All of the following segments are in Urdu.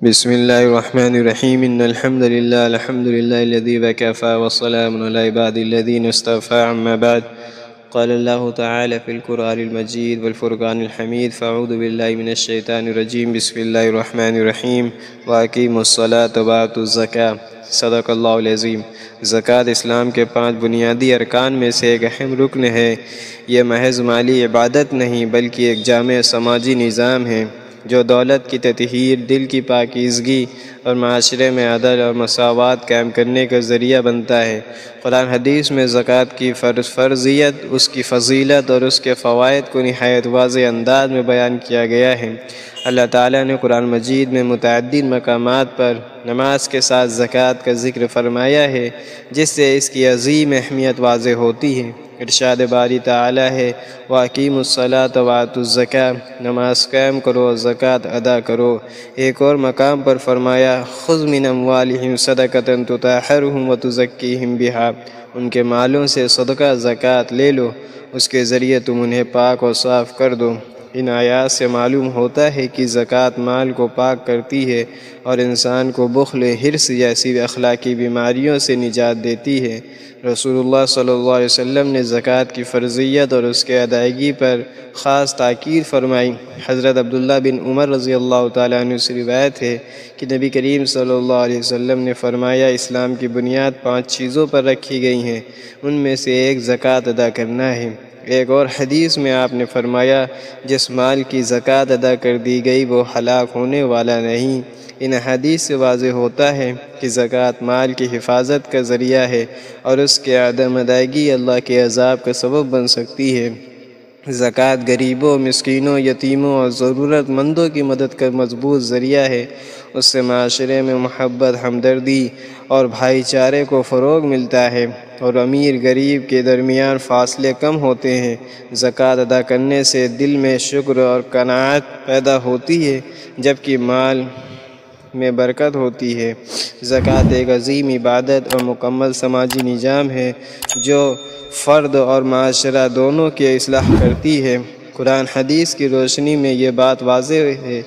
بسم الله الرحمن الرحيم إن الحمد لله الذي وكفى والسلام على عباد الذين اصطفى أما بعد قال الله تعالى في القرآن المجيد والفرقان الحميد فأعوذ بالله من الشيطان الرجيم بسم الله الرحمن الرحيم وأقيموا الصلاة وآتوا الزكاة صدق اللہ العظیم۔ زکوٰۃ اسلام کے 5 بنیادی ارکان میں سے ایک اہم رکن ہے۔ یہ محض مالی عبادت نہیں بلکہ ایک جامع سماجی نظام ہے جو دولت کی تطہیر، دل کی پاکیزگی اور معاشرے میں عدل اور مساوات قائم کرنے کا ذریعہ بنتا ہے۔ قرآن حدیث میں زکوٰۃ کی فرضیت، اس کی فضیلت اور اس کے فوائد کو نہایت واضح انداز میں بیان کیا گیا ہے۔ اللہ تعالیٰ نے قرآن مجید میں متعدد مقامات پر نماز کے ساتھ زکوٰۃ کا ذکر فرمایا ہے، جس سے اس کی عظیم اہمیت واضح ہوتی ہے۔ ارشاد باری تعالیٰ ہے وَأَقِیمُوا الصَّلَاةَ وَآتُوا الزَّکَاةَ، نماز قائم کرو اور زکوٰۃ ادا کرو۔ ایک اور مقام پر فرمایا خُذْ مِنْ أَمْوَالِهِمْ صَدَقَةً تُطَہِّرُهُمْ وَتُزَکِّیہم بِہَا، ان کے مالوں سے صدقہ زکوٰۃ لے لو، اس کے ذریعے تم انہیں پاک اور صاف کر دو۔ ان آیات سے معلوم ہوتا ہے کہ زکوٰۃ مال کو پاک کرتی ہے اور انسان کو بخل، حرص جیسی اخلاقی بیماریوں سے نجات دیتی ہے۔ رسول اللہ صلی اللہ علیہ وسلم نے زکوٰۃ کی فرضیت اور اس کے ادائیگی پر خاص تاکید فرمائی۔ حضرت عبداللہ بن عمر رضی اللہ تعالیٰ عنہ سے روایت ہے کہ نبی کریم صلی اللہ علیہ وسلم نے فرمایا اسلام کی بنیاد 5 چیزوں پر رکھی گئی ہیں، ان میں سے ایک زکوٰۃ ادا کرنا ہے۔ ایک اور حدیث میں آپ نے فرمایا جس مال کی زکوٰۃ ادا کر دی گئی وہ ہلاک ہونے والا نہیں۔ ان حدیث سے واضح ہوتا ہے کہ زکوٰۃ مال کی حفاظت کا ذریعہ ہے اور اس کے عدم ادائیگی اللہ کے عذاب کا سبب بن سکتی ہے۔ زکوٰۃ غریبوں، مسکینوں، یتیموں اور ضرورت مندوں کی مدد کا مضبوط ذریعہ ہے۔ اس سے معاشرے میں محبت، ہمدردی اور بھائی چارے کو فروغ ملتا ہے اور امیر غریب کے درمیان فاصلے کم ہوتے ہیں۔ زکوٰۃ ادا کرنے سے دل میں شکر اور قناعت پیدا ہوتی ہے جبکہ مال میں برکت ہوتی ہے۔ زکوٰۃ ایک عظیم عبادت اور مکمل سماجی نظام ہے جو فرد اور معاشرہ دونوں کی اصلاح کرتی ہے۔ قرآن حدیث کی روشنی میں یہ بات واضح ہے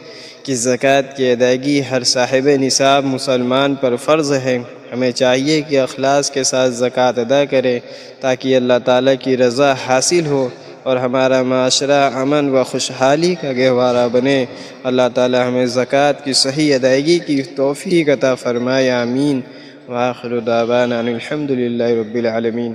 کہ زکوٰۃ کی ادائیگی ہر صاحب نصاب مسلمان پر فرض ہے۔ ہمیں چاہیے کہ اخلاص کے ساتھ زکوٰۃ ادا کریں تاکہ اللہ تعالیٰ کی رضا حاصل ہو اور ہمارا معاشرہ امن و خوشحالی کا گہوارہ بنے۔ اللہ تعالیٰ ہمیں زکوٰۃ کی صحیح ادائیگی کی توفیق عطا فرمائے، آمین۔ وآخر دعوانا ان الحمد للہ رب العالمین۔